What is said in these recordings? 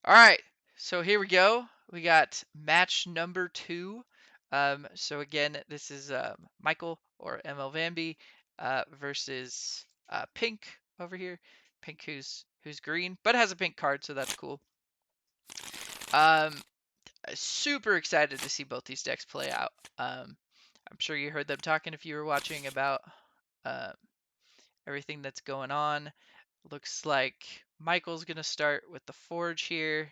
All right, so here we go. We got match number 2. So again, this is Michael or ML Vanby versus Pink over here. Pink who's green, but has a pink card, so that's cool. Super excited to see both these decks play out. I'm sure you heard them talking if you were watching about uh, everything that's going on. Looks like Michael's gonna start with the Forge here.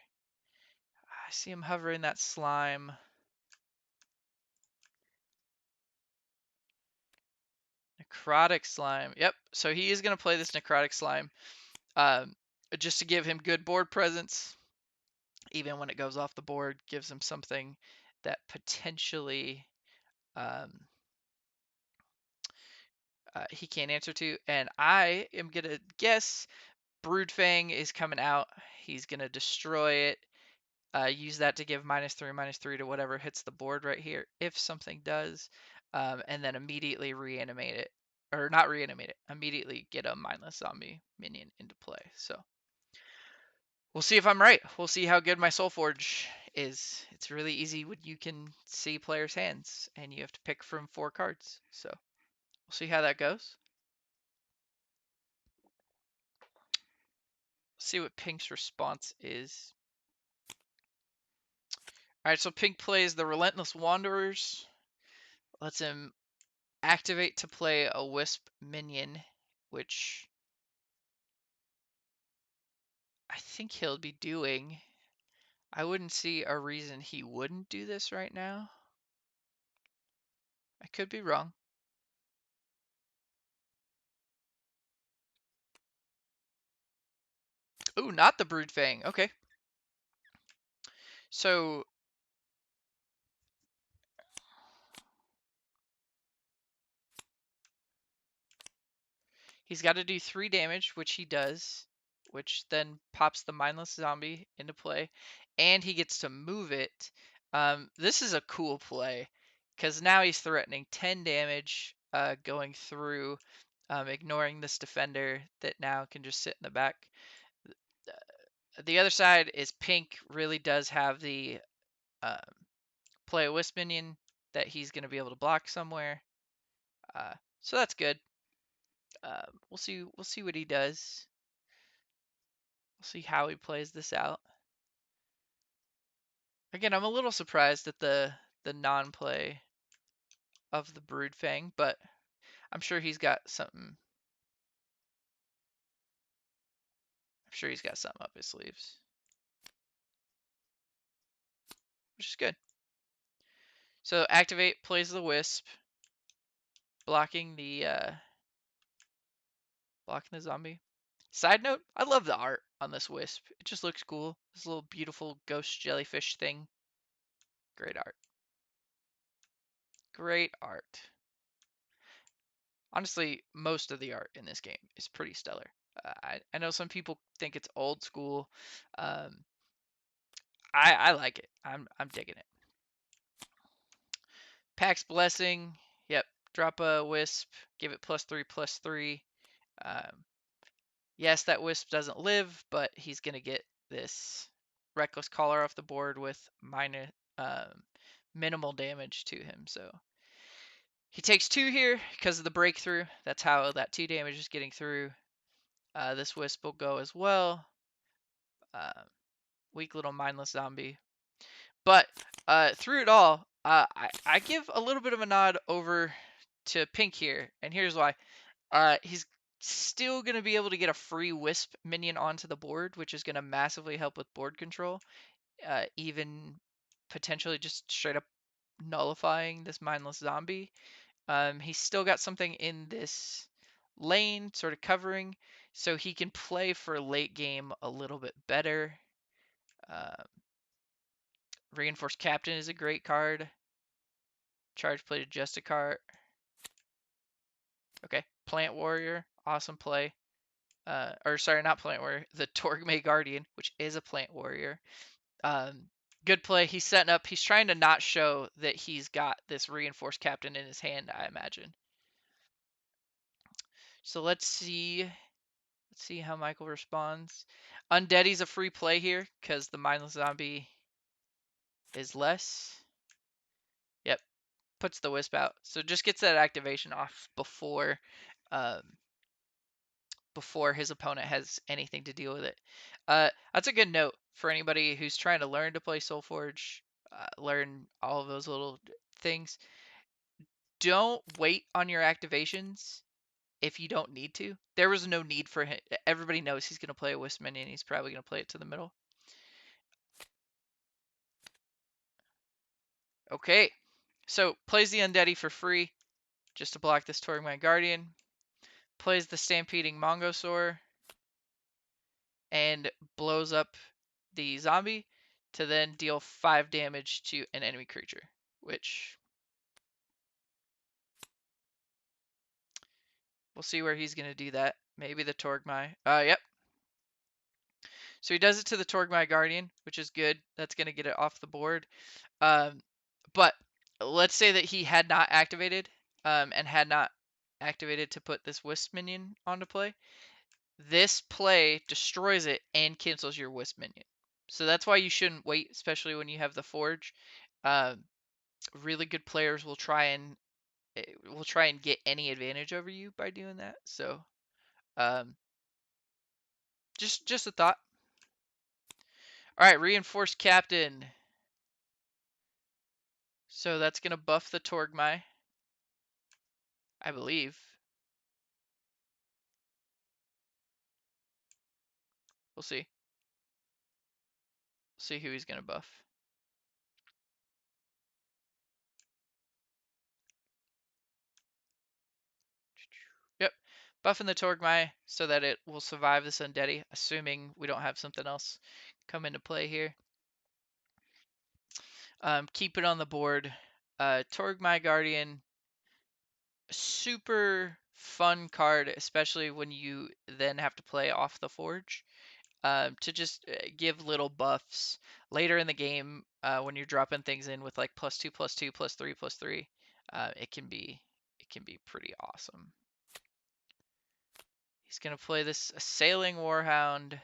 I see him hovering that slime. Necrotic slime. Yep. So he is going to play this necrotic slime um, just to give him good board presence. Even when it goes off the board, gives him something that potentially he can't answer to. And I am going to guess Broodfang is coming out. He's going to destroy it. Use that to give -3/-3 to whatever hits the board right here, if something does, and then immediately reanimate it, or not reanimate it, immediately get a mindless zombie minion into play. So we'll see if I'm right. We'll see how good my Soulforge is. It's really easy when you can see players' hands, and you have to pick from 4 cards. So we'll see how that goes. See what Pink's response is. All right, so Pink plays the Relentless Wanderers. Lets him activate to play a Wisp minion, which I think he'll be doing. I wouldn't see a reason he wouldn't do this right now. I could be wrong. Ooh, not the Broodfang. Okay. So he's got to do 3 damage, which he does, which then pops the mindless zombie into play, and he gets to move it. This is a cool play because now he's threatening 10 damage going through, ignoring this defender that now can just sit in the back. The other side is Pink really does have the play a Wisp minion that he's going to be able to block somewhere. So that's good. We'll see. We'll see what he does. We'll see how he plays this out. Again, I'm a little surprised at the non-play of the Broodfang, but I'm sure he's got something. I'm sure he's got something up his sleeves, which is good. So activate plays the Wisp, blocking the zombie. Side note, I love the art on this Wisp. It just looks cool. This little beautiful ghost jellyfish thing. Great art. Great art. Honestly, most of the art in this game is pretty stellar. I know some people think it's old school. I like it. I'm digging it. Pax Blessing. Yep. Drop a Wisp. Give it +3/+3. Yes, that Wisp doesn't live, but he's gonna get this Reckless Collar off the board with minimal damage to him. So he takes 2 here because of the breakthrough. That's how that 2 damage is getting through. This Wisp will go as well. Weak little mindless zombie. But through it all, I give a little bit of a nod over to Pink here, and here's why. He's still going to be able to get a free Wisp minion onto the board, which is going to massively help with board control, even potentially just straight up nullifying this mindless zombie. He's still got something in this lane sort of covering, so he can play for late game a little bit better. Reinforced Captain is a great card. Charge Plated Justicart. Okay. Plant Warrior, awesome play. Or sorry, not Plant Warrior, the Torgme Guardian, which is a Plant Warrior. Good play. He's setting up. He's trying to not show that he's got this Reinforced Captain in his hand, I imagine. So let's see Let's see how Michael responds. Undeady's a free play here because the mindless zombie is less. Yep, puts the wisp out. So just gets that activation off um, before his opponent has anything to deal with it. That's a good note for anybody who's trying to learn to play Soulforge, learn all of those little things. Don't wait on your activations if you don't need to. There was no need for him. Everybody knows he's going to play a Wisp minion. He's probably going to play it to the middle. Okay, so plays the Undeady for free just to block this Torgmine Guardian. Plays the Stampeding Mongosaur and blows up the zombie to then deal 5 damage to an enemy creature, which we'll see where he's going to do that. Maybe the Torgmai. Yep. So he does it to the Torgmai Guardian, which is good. That's going to get it off the board. But let's say that he had not activated and had not activated to put this Wisp minion onto play. This play destroys it and cancels your Wisp minion. So that's why you shouldn't wait, especially when you have the Forge. Really good players will try and get any advantage over you by doing that. So um, just a thought. All right, Reinforced Captain. So that's gonna buff the Torgmai, I believe. We'll see. See who he's gonna buff. Yep, buffing the Torgmai so that it will survive this Undeady, assuming we don't have something else come into play here. Keep it on the board. Torgmai Guardian, super fun card, especially when you then have to play off the Forge. To just give little buffs later in the game when you're dropping things in with like +2, +2, +3, +3. It can be pretty awesome. He's gonna play this Assailing Warhound. Let's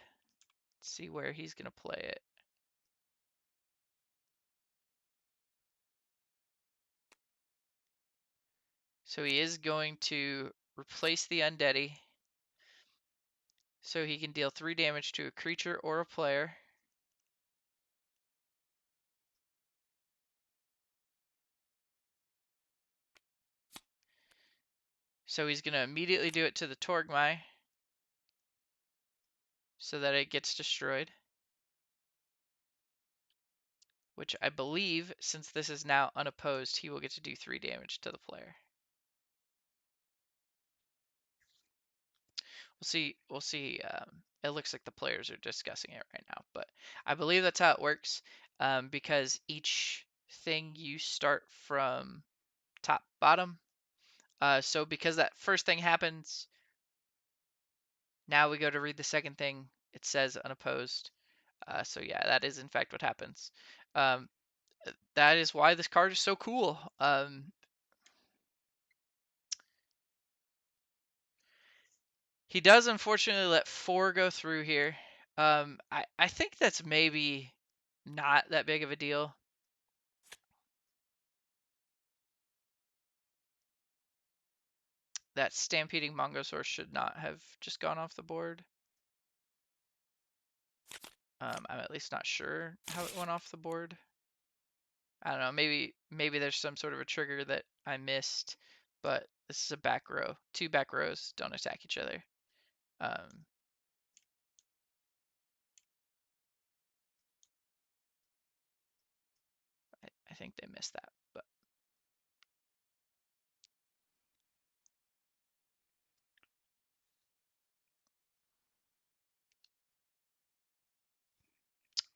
see where he's gonna play it. So he is going to replace the Undeady, so he can deal 3 damage to a creature or a player. So he's going to immediately do it to the Torgmai so that it gets destroyed. Which I believe, since this is now unopposed, he will get to do 3 damage to the player. We'll see. It looks like the players are discussing it right now, but I believe that's how it works because each thing you start from top bottom. So because that first thing happens, now we go to read the second thing. It says unopposed. So yeah, that is in fact what happens. That is why this card is so cool. He does unfortunately let 4 go through here. I think that's maybe not that big of a deal. That Stampeding Mongosaur should not have just gone off the board. I'm at least not sure how it went off the board. I don't know. Maybe there's some sort of a trigger that I missed, but this is a back row. 2 back rows don't attack each other. I think they missed that, but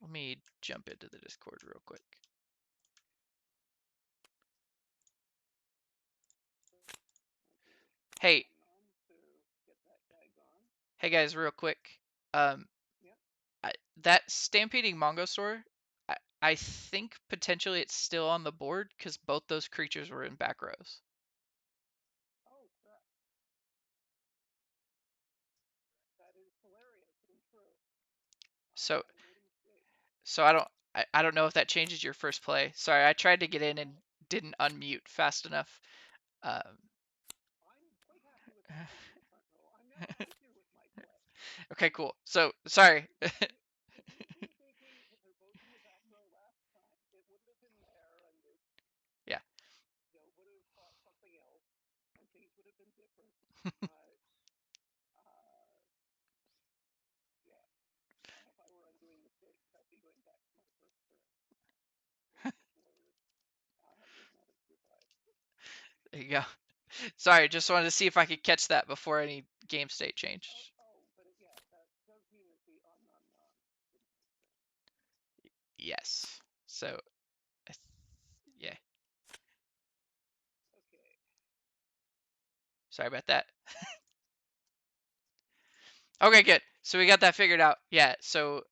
let me jump into the Discord real quick. Hey, hey guys, real quick. Um, that Stampeding Mongosaur, I think potentially it's still on the board because both those creatures were in back rows. So I don't know if that changes your first play. Sorry, I tried to get in and didn't unmute fast enough. Um, okay, cool. So sorry. Yeah. There you go. Sorry, just wanted to see if I could catch that before any game state changed. Yes. So, yeah. Sorry about that. Okay, good. So we got that figured out. Yeah. So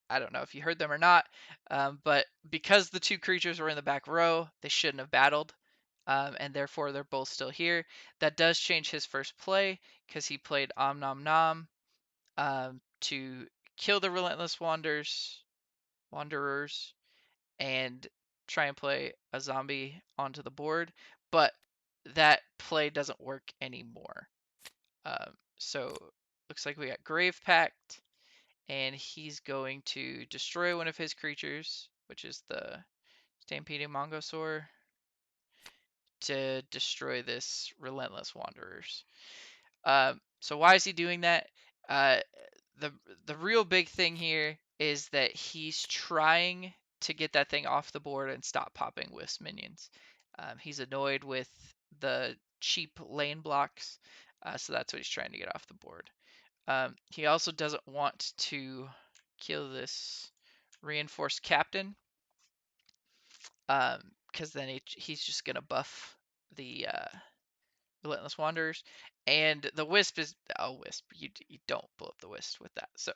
I don't know if you heard them or not, but because the two creatures were in the back row, they shouldn't have battled, and therefore they're both still here. That does change his first play because he played Om Nom Nom to kill the Relentless Wanderers, and try and play a zombie onto the board. But that play doesn't work anymore. So looks like we got Grave Pact, and he's going to destroy one of his creatures, which is the Stampeding Mongosaur, to destroy this Relentless Wanderers. So why is he doing that? Uh, the the real big thing here is that he's trying to get that thing off the board and stop popping Wisp minions. He's annoyed with the cheap lane blocks, so that's what he's trying to get off the board. He also doesn't want to kill this reinforced captain, because then he's just gonna buff the Relentless Wanderers, and the Wisp is Wisp. You don't blow up the Wisp with that. So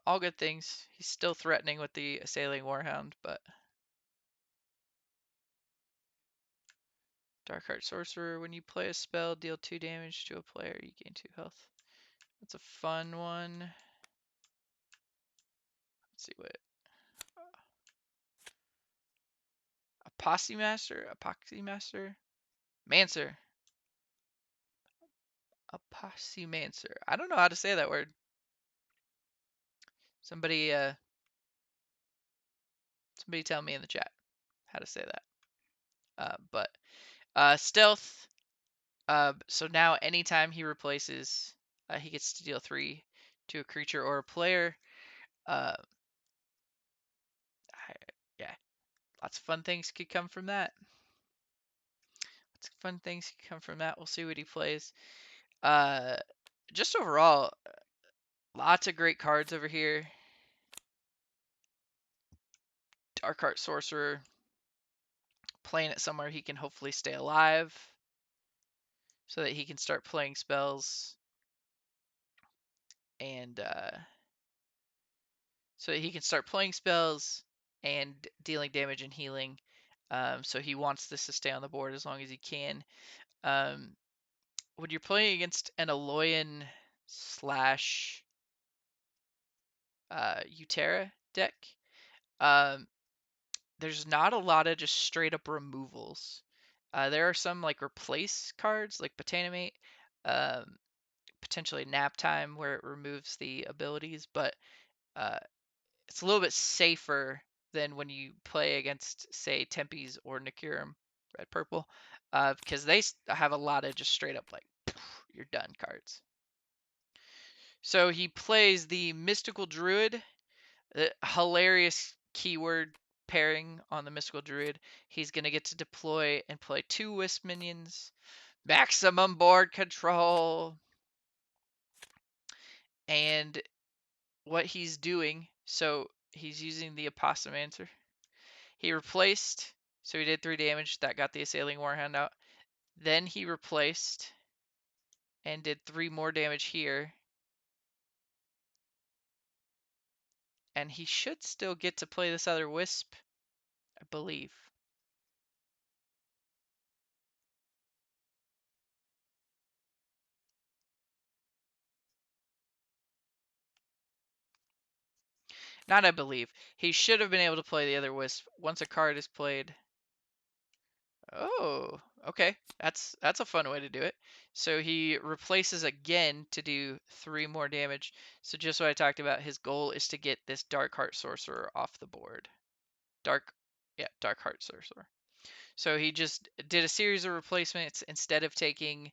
all good things. He's still threatening with the Assailing Warhound, but Dark Heart Sorcerer. When you play a spell, deal 2 damage to a player, you gain 2 health. That's a fun one. Let's see what Epoxy Master, Mancer. Apochymancer. I don't know how to say that word. Somebody somebody tell me in the chat how to say that. But stealth. So now anytime he replaces, he gets to deal 3 to a creature or a player. Uh, yeah, lots of fun things could come from that. Lots of fun things could come from that. We'll see what he plays. Uh, just overall, lots of great cards over here. Dark Art Sorcerer, playing it somewhere he can hopefully stay alive, so that he can start playing spells, and so he can start playing spells and dealing damage and healing. So he wants this to stay on the board as long as he can. Um, when you're playing against an Aloyan slash Utera deck, um, there's not a lot of just straight up removals. There are some like replace cards like Botanimate, um, potentially Nap Time where it removes the abilities, but uh, it's a little bit safer than when you play against, say, Tempest or Nikurum, red purple, because they have a lot of just straight up like you're done cards. So he plays the Mystical Druid, hilarious keyword pairing on the Mystical Druid. He's gonna get to deploy and play 2 Wisp minions, maximum board control, and what he's doing. So he's using the Apostlemancer. He replaced, so he did 3 damage. That got the Assailing Warhound out. Then he replaced and did 3 more damage here. And he should still get to play this other Wisp, I believe. Not I believe. He should have been able to play the other wisp once a card is played. Oh, okay. That's a fun way to do it. So he replaces again to do 3 more damage. So just what I talked about, his goal is to get this Dark Heart Sorcerer off the board. Dark Heart Sorcerer. So he just did a series of replacements instead of taking,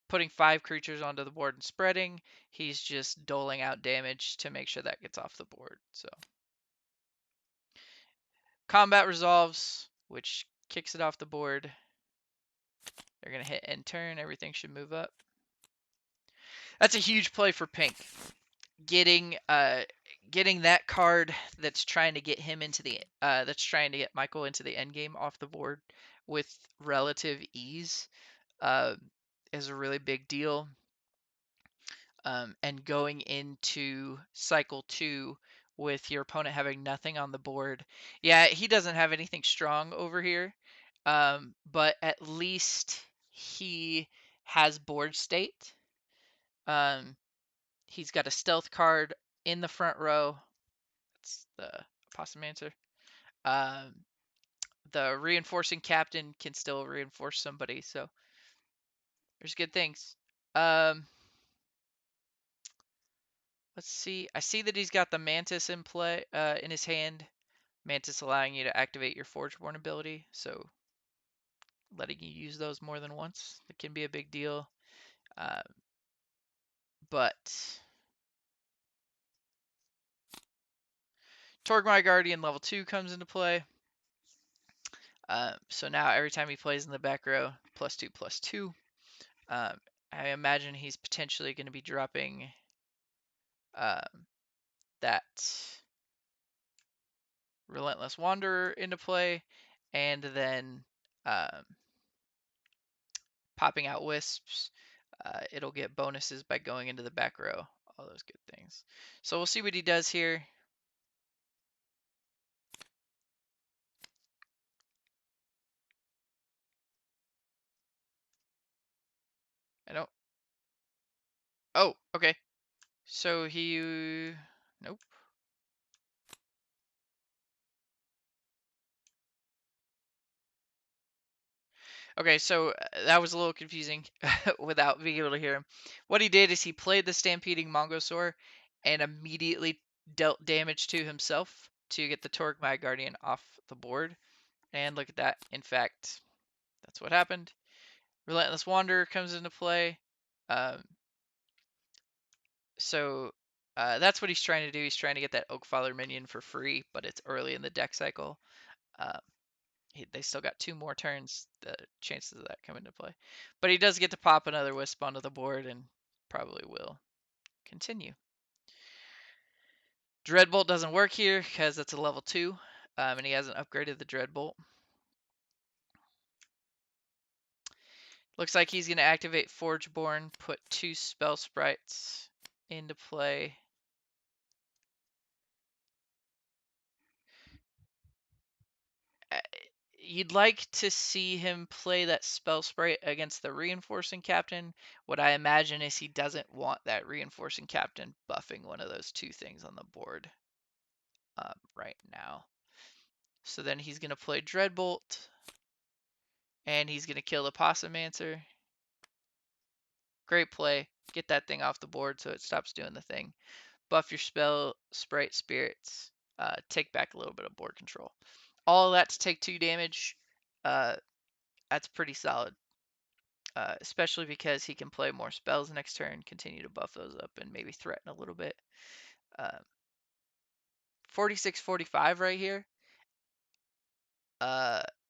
putting 5 creatures onto the board and spreading. He's just doling out damage to make sure that gets off the board. So combat resolves, which kicks it off the board. They're gonna hit end turn. Everything should move up. That's a huge play for pink. Getting that card that's trying to get him into the that's trying to get Michael into the end game off the board with relative ease is a really big deal. And going into cycle 2 with your opponent having nothing on the board. Yeah, he doesn't have anything strong over here, but at least he has board state. He's got a stealth card in the front row. That's the Apostlemancer. Um, the reinforcing captain can still reinforce somebody, so there's good things. Let's see. I see that he's got the Mantis in play in his hand. Mantis allowing you to activate your Forgeborn ability, so letting you use those more than once. It can be a big deal. Uh, but Torgmai Guardian level 2 comes into play. So now every time he plays in the back row, +2/+2. I imagine he's potentially going to be dropping that Relentless Wanderer into play, and then popping out wisps. It'll get bonuses by going into the back row. All those good things. So we'll see what he does here. I don't. Oh, okay. So he. Nope. Okay, so that was a little confusing without being able to hear him. What he did is he played the Stampeding Mongosaur and immediately dealt damage to himself to get the Torgmai Guardian off the board. And look at that. In fact, that's what happened. Relentless Wanderer comes into play. Um, so that's what he's trying to do. He's trying to get that Oakfather minion for free, but it's early in the deck cycle. Uh, they still got 2 more turns. The chances of that come into play. But he does get to pop another Wisp onto the board and probably will continue. Dreadbolt doesn't work here because it's a level 2, and he hasn't upgraded the Dreadbolt. Looks like he's going to activate Forgeborn, put 2 Spell Sprites into play. You'd like to see him play that Spell Sprite against the Reinforcing Captain. What I imagine is he doesn't want that Reinforcing Captain buffing one of those 2 things on the board right now. So then he's going to play Dreadbolt, and he's going to kill the Possumancer. Great play. Get that thing off the board so it stops doing the thing. Buff your Spell Sprite Spirits. Take back a little bit of board control. All of that to take 2 damage. That's pretty solid. Especially because he can play more spells next turn, continue to buff those up, and maybe threaten a little bit. 46-45 right here,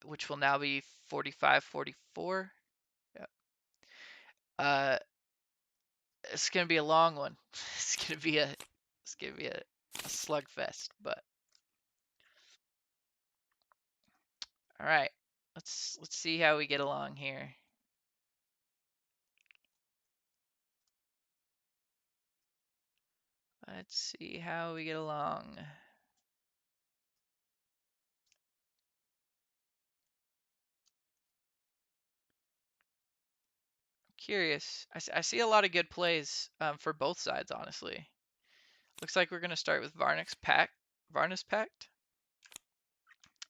which will now be 45-44. Yep. It's gonna be a long one. It's gonna be a slugfest. But all right, let's see how we get along here. Let's see how we get along. Curious. I see a lot of good plays for both sides, honestly. Looks like we're gonna start with Varnix Pact. Varnus Pact.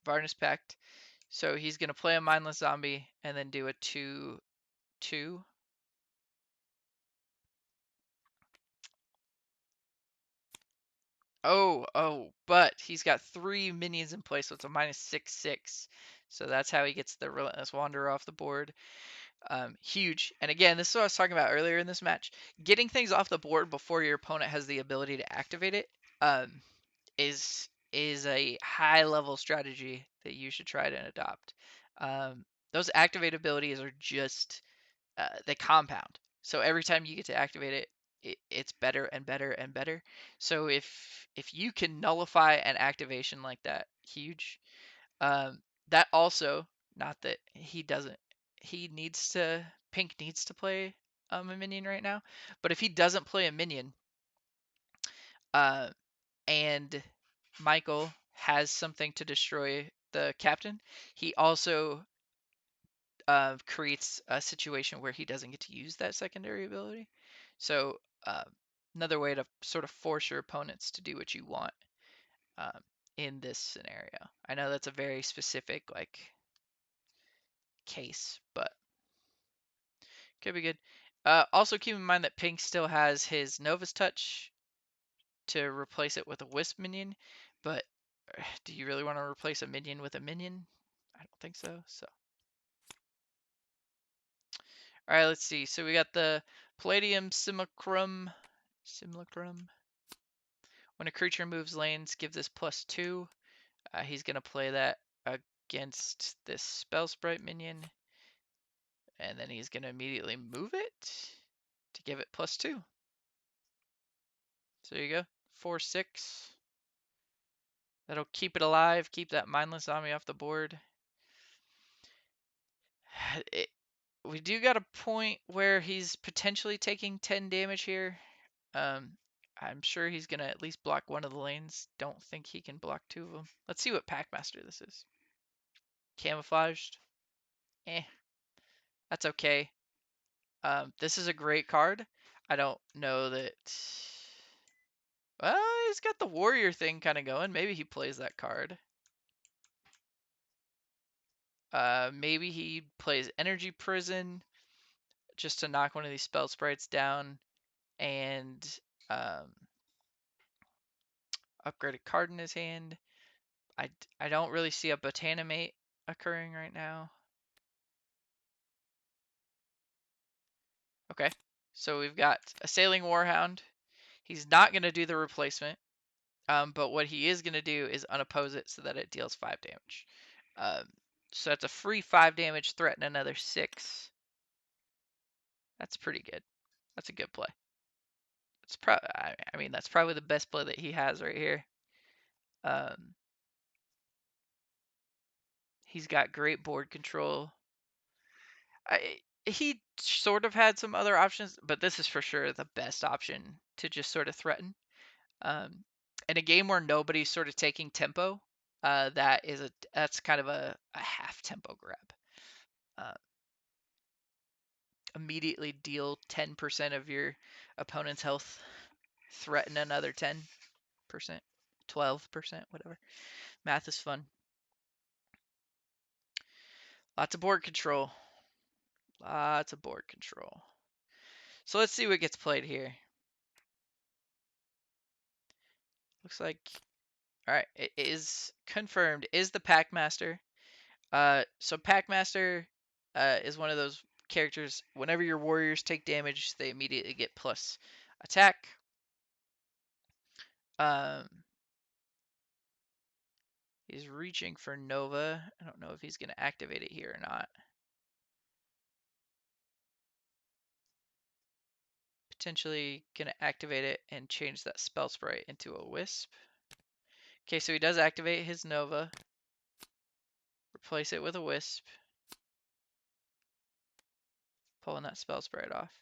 Varnus Pact. So he's gonna play a mindless zombie and then do a 2/2. Oh, but he's got 3 minions in play, so it's a -6/6. So that's how he gets the Relentless Wanderer off the board. Huge. And again, this is what I was talking about earlier in this match. Getting things off the board before your opponent has the ability to activate it is a high level strategy that you should try to adopt. Those activate abilities are just they compound. So every time you get to activate it's better and better and better. So if you can nullify an activation like that, huge. That also, not that he doesn't, he needs to, Pink needs to play a minion right now, but if he doesn't play a minion, uh, and Michael has something to destroy the captain, he also creates a situation where he doesn't get to use that secondary ability. So another way to sort of force your opponents to do what you want um, in this scenario. I know that's a very specific like case, but could be good. Also keep in mind that Pink still has his Nova's Touch to replace it with a Wisp minion, but do you really want to replace a minion with a minion? I don't think so. So, all right, let's see. So we got the Palladium Simulacrum. Simulacrum. When a creature moves lanes, give this +2. He's gonna play that against this Spell Sprite minion, and then he's gonna immediately move it to give it +2. So there you go, 4/6. That'll keep it alive, keep that mindless zombie off the board. We do got a point where he's potentially taking 10 damage here. I'm sure he's gonna at least block one of the lanes. Don't think he can block 2 of them. Let's see what Packmaster this is. Camouflaged. That's okay. This is a great card. I don't know that. Well, he's got the warrior thing kind of going. Maybe he plays that card. Maybe he plays Energy Prison just to knock one of these spell sprites down and upgrade a card in his hand. I don't really see a Botanimate occurring right now. Okay, so we've got a Sailing Warhound. He's not going to do the replacement, but what he is going to do is unoppose it so that it deals 5 damage. So that's a free 5 damage, threaten another 6. That's pretty good. That's a good play. It's I mean, that's probably the best play that he has right here. He's got great board control. He sort of had some other options, but this is for sure the best option to just sort of threaten. In a game where nobody's sort of taking tempo, that's kind of a half tempo grab. Immediately deal 10% of your opponent's health, threaten another 10%, 12%, whatever. Math is fun. Lots of board control. Lots of board control. So let's see what gets played here. Looks like, all right, it is confirmed. Is the Packmaster. So Packmaster is one of those characters. Whenever your warriors take damage, they immediately get plus attack. He's reaching for Nova. I don't know if he's going to activate it here or not. Potentially going to activate it and change that spell sprite into a Wisp. Okay, so he does activate his Nova. Replace it with a Wisp. Pulling that spell sprite off.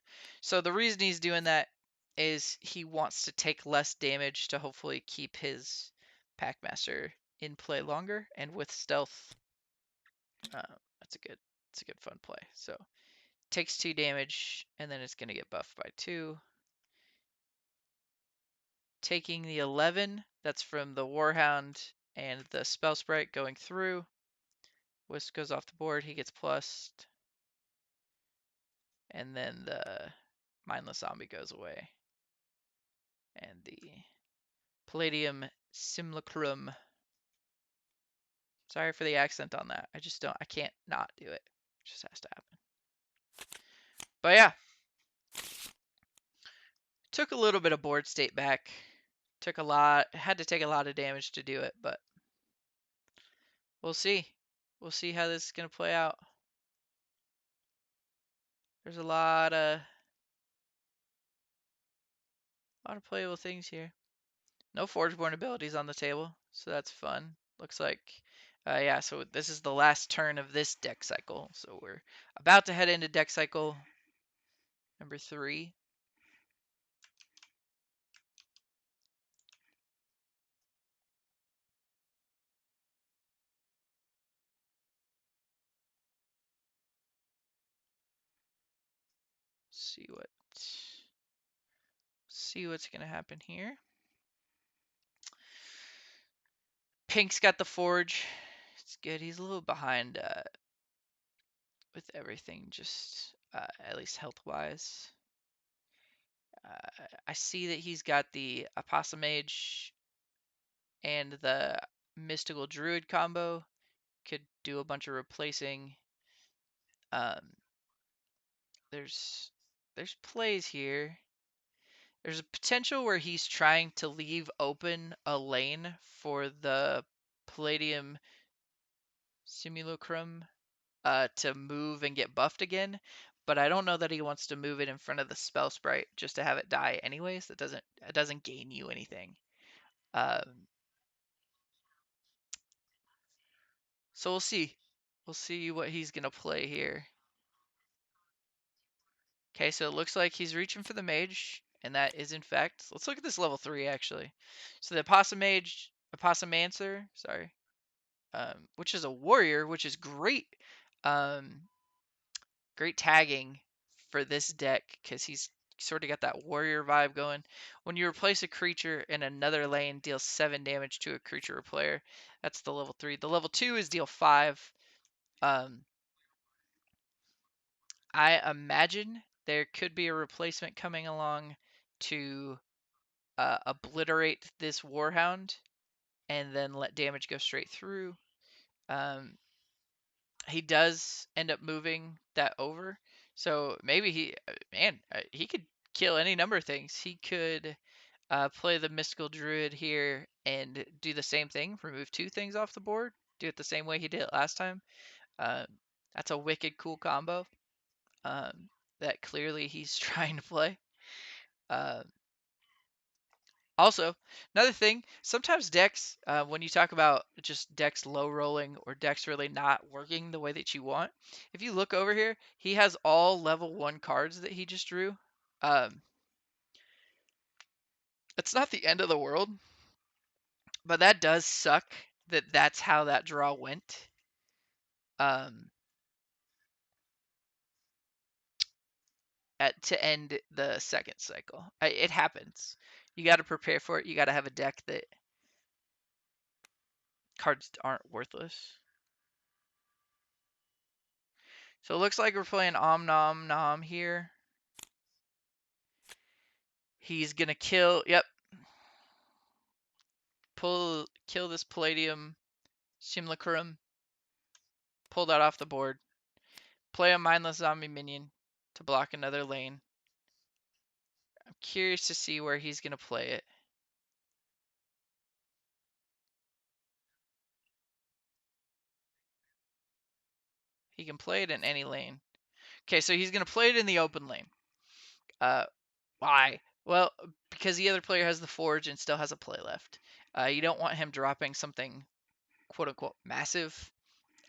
So the reason he's doing that is he wants to take less damage to hopefully keep his Packmaster in play longer, and with stealth, that's a good fun play. So takes 2 damage, and then it's gonna get buffed by 2. taking the 11 that's from the Warhound and the Spell Sprite going through. Wisp goes off the board, he gets plussed. And then the Mindless Zombie goes away. And the Palladium Simulacrum. Sorry for the accent on that. I can't not do it. It just has to happen. But yeah. Took a little bit of board state back. Had to take a lot of damage to do it, but we'll see. We'll see how this is going to play out. There's a lot of playable things here. No Forgeborn abilities on the table, so that's fun. Looks like, yeah, so this is the last turn of this deck cycle. So we're about to head into deck cycle number 3. See what's gonna happen here. Pink's got the Forge. It's good. He's a little behind with everything, just at least health-wise. I see that he's got the Apostomage and the Mystical Druid combo. Could do a bunch of replacing. There's plays here. There's a potential where he's trying to leave open a lane for the Palladium Simulacrum to move and get buffed again, but I don't know that he wants to move it in front of the Spell Sprite just to have it die anyways. It doesn't gain you anything. So we'll see. We'll see what he's gonna play here. Okay, so it looks like he's reaching for the mage, and that is in fact. Let's look at this level 3 actually. So the Apossomancer, sorry, which is a warrior, which is great. Great tagging for this deck because he's sort of got that warrior vibe going. When you replace a creature in another lane, deals 7 damage to a creature or player. That's the level 3. The level 2 is deal 5. I imagine there could be a replacement coming along to obliterate this Warhound and then let damage go straight through. He does end up moving that over, so maybe he could kill any number of things. He could play the Mystical Druid here and do the same thing, remove 2 things off the board, do it the same way he did it last time. That's a wicked cool combo. That clearly he's trying to play. Also, another thing, sometimes decks, when you talk about just decks low rolling or decks really not working the way that you want, if you look over here, he has all level 1 cards that he just drew. It's not the end of the world, but that does suck that that's how that draw went. To end the second cycle. It happens. You got to prepare for it. You got to have a deck that cards aren't worthless. So it looks like we're playing Om Nom Nom here. He's gonna kill. Yep. Kill this Palladium Simulacrum. Pull that off the board. Play a mindless zombie minion to block another lane. I'm curious to see where he's gonna play it. He can play it in any lane. Okay, so he's gonna play it in the open lane. Why? Well, because the other player has the Forge and still has a play left. You don't want him dropping something quote unquote massive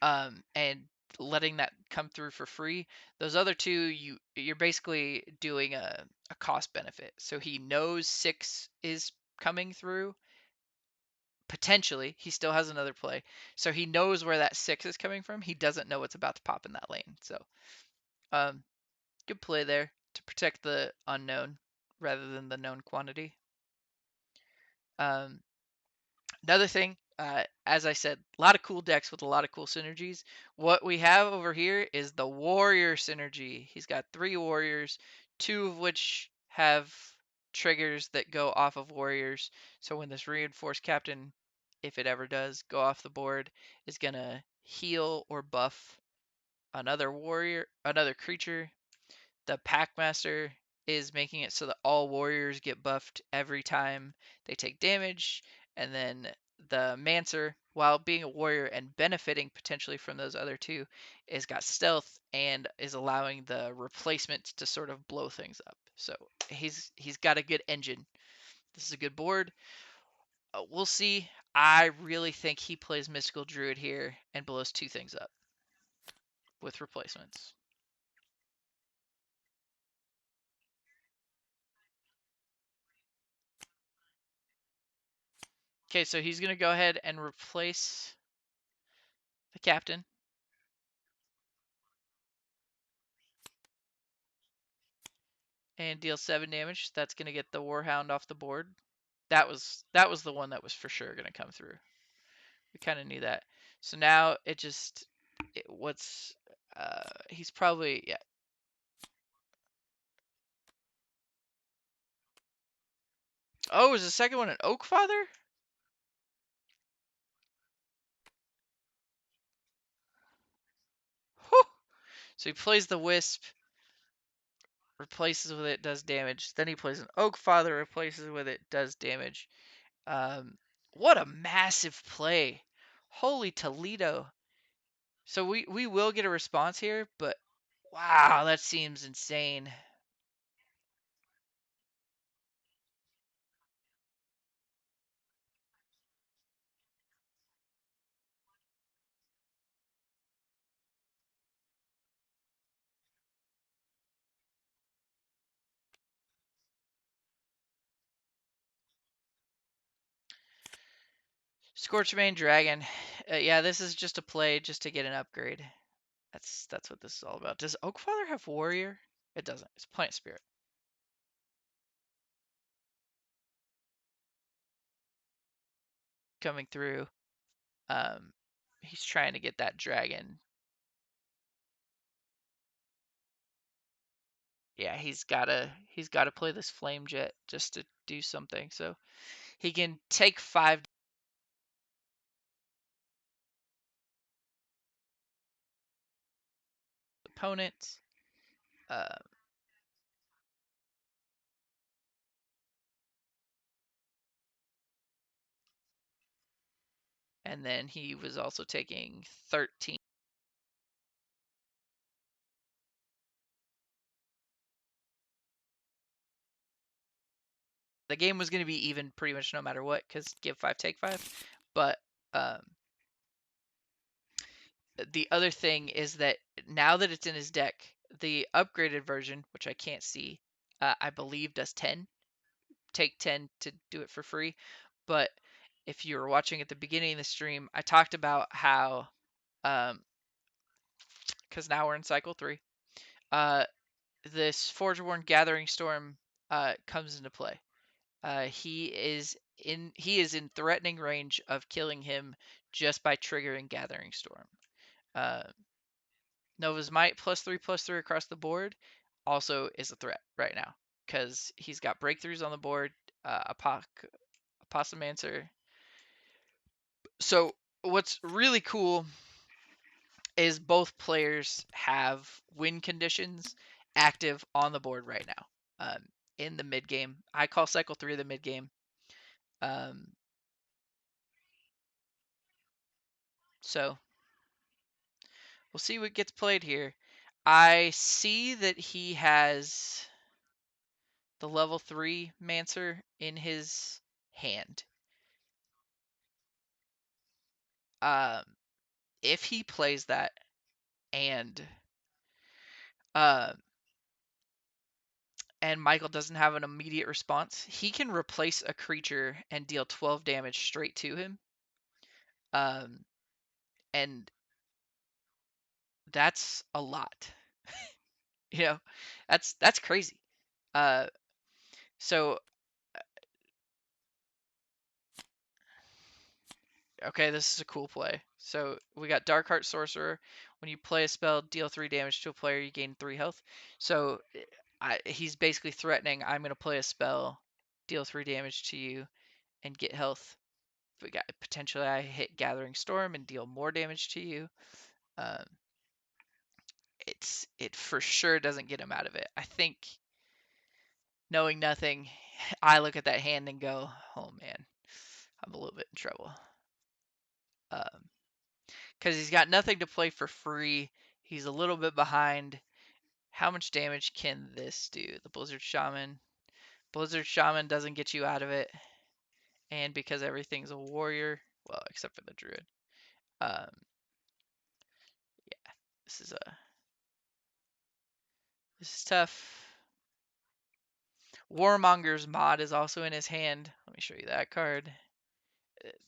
and letting that come through for free. Those other 2, you're basically doing a cost benefit. So he knows 6 is coming through. Potentially, he still has another play. So he knows where that 6 is coming from. He doesn't know what's about to pop in that lane. So good play there to protect the unknown rather than the known quantity. Um, Another thing, as I said, a lot of cool decks with a lot of cool synergies. What we have over here is the warrior synergy. He's got 3 warriors, 2 of which have triggers that go off of warriors. So when this reinforced captain, if it ever does go off the board, is gonna heal or buff another warrior, another creature. The Packmaster is making it so that all warriors get buffed every time they take damage, and then the Mancer, while being a warrior and benefiting potentially from those other two, is got stealth and is allowing the replacement to sort of blow things up. So he's got a good engine. This is a good board. We'll see. I really think he plays Mystical Druid here and blows 2 things up with replacements. Okay, so he's going to go ahead and replace the captain. And deal 7 damage. That's going to get the Warhound off the board. That was the one that was for sure going to come through. We kind of knew that. So now it just what's he's probably, yeah. Oh, is the second one an Oak Father? Whew. So he plays the Wisp, replaces with it, does damage. Then he plays an Oak Father, replaces with it, does damage. Um, what a massive play! Holy Toledo! So we will get a response here, but wow, that seems insane. Scorchmane Dragon. Yeah, this is just a play just to get an upgrade. That's what this is all about. Does Oakfather have Warrior? It doesn't. It's Plant Spirit coming through. Um, he's trying to get that dragon. Yeah, he's gotta play this Flame Jet just to do something. So he can take 5 opponents. Uh, and then he was also taking 13. The game was going to be even pretty much no matter what, because give 5, take 5. But um, the other thing is that now that it's in his deck, the upgraded version, which I can't see, I believe does 10. Take 10 to do it for free. But if you were watching at the beginning of the stream, I talked about how, because now we're in cycle 3, uh, this Forgeborn Gathering Storm comes into play. He is in threatening range of killing him just by triggering Gathering Storm. Uh, Nova's Might +3/+3 across the board also is a threat right now because he's got breakthroughs on the board, Apossomancer. So what's really cool is both players have win conditions active on the board right now. In the mid game, I call cycle 3 the mid game. Um, so we'll see what gets played here. I see that he has the level 3 Mancer in his hand. Um, if he plays that and uh, and Michael doesn't have an immediate response, he can replace a creature and deal 12 damage straight to him. Um, and that's a lot. You know, that's crazy. Uh, so Okay, this is a cool play. So we got Dark Heart Sorcerer. When you play a spell, deal 3 damage to a player, you gain 3 health. So he's basically threatening, I'm going to play a spell, deal 3 damage to you, and get health. We got potentially I hit Gathering Storm and deal more damage to you. Um, it for sure doesn't get him out of it. I think, knowing nothing, I look at that hand and go, oh man, I'm a little bit in trouble. Because he's got nothing to play for free. He's a little bit behind. How much damage can this do? The Blizzard Shaman. Blizzard Shaman doesn't get you out of it. And because everything's a warrior, well, except for the druid. Um, yeah, this is tough. Warmonger's mod is also in his hand. Let me show you that card.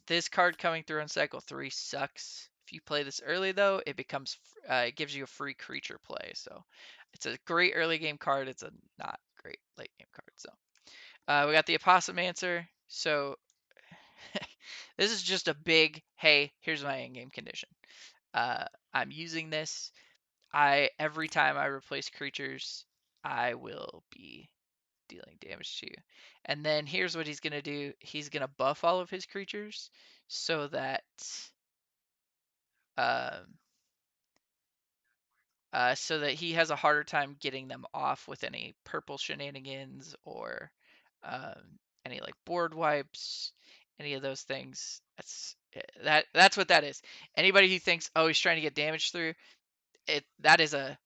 This card coming through on cycle 3 sucks. If you play this early though, it becomes it gives you a free creature play. So it's a great early game card. It's a not great late game card. So we got the Apostomancer. So this is just a big, hey, here's my end game condition. I'm using this. Every time I replace creatures, I will be dealing damage to you. And then here's what he's going to do. He's going to buff all of his creatures so that um, he has a harder time getting them off with any purple shenanigans or any like board wipes, any of those things. That's what that is. Anybody who thinks, oh, he's trying to get damage through it, that is a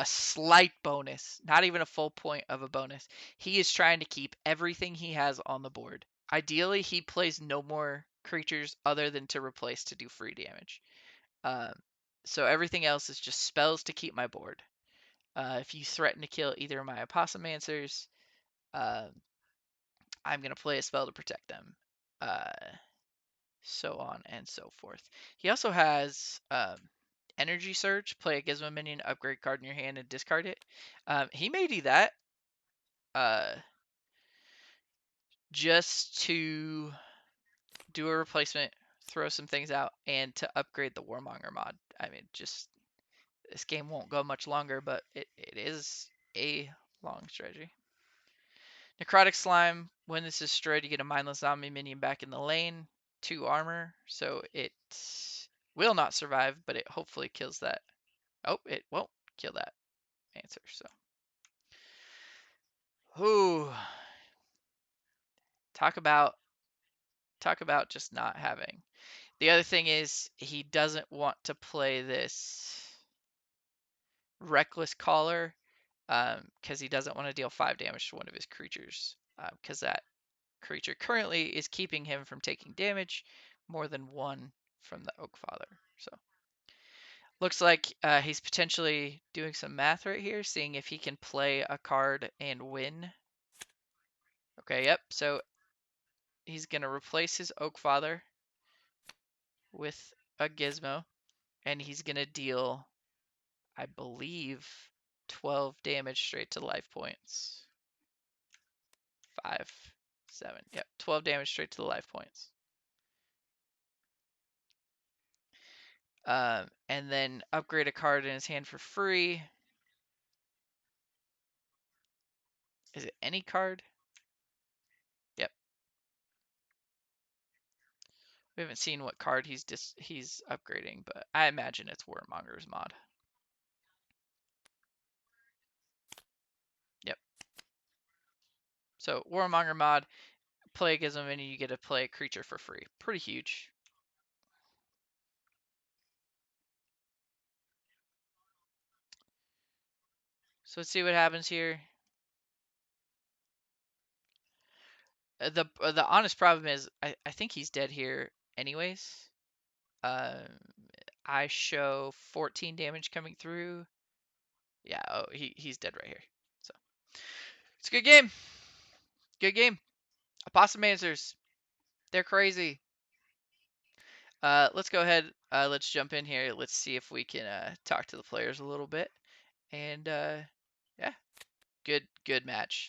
slight bonus, not even a full point of a bonus. He is trying to keep everything he has on the board. Ideally, he plays no more creatures other than to replace to do free damage. Um, so everything else is just spells to keep my board. If you threaten to kill either of my Apostomancers, uh, I'm going to play a spell to protect them. So on and so forth. He also has Energy Surge. Play a Gizmo minion, upgrade card in your hand, and discard it. He may do that just to do a replacement, throw some things out, and to upgrade the Warmonger mod. I mean, just this game won't go much longer, but it is a long strategy. Necrotic Slime, when this is destroyed, you get a mindless zombie minion back in the lane, 2 armor, so it will not survive, but it hopefully kills that. Oh, it won't kill that answer, so. Ooh. Talk about just not having. The other thing is he doesn't want to play this Reckless Caller because he doesn't want to deal 5 damage to one of his creatures because that creature currently is keeping him from taking damage more than 1 from the Oak Father. So looks like he's potentially doing some math right here, seeing if he can play a card and win. Okay, yep. So he's going to replace his Oak Father with a Gizmo, and he's going to deal, I believe, 12 damage straight to life points. 5, 7, yep, 12 damage straight to the life points. And then upgrade a card in his hand for free. Is it any card? Yep. We haven't seen what card he's upgrading, but I imagine it's Warmonger's mod. Yep. So Warmonger mod, play a Gizmo mini, you get to play a creature for free. Pretty huge. So let's see what happens here. The honest problem is I think he's dead here anyways. I show 14 damage coming through. Yeah, oh, he's dead right here. So it's a good game. Good game. Apostomancers, they're crazy. Let's go ahead. Let's jump in here. Let's see if we can talk to the players a little bit. And yeah, good match.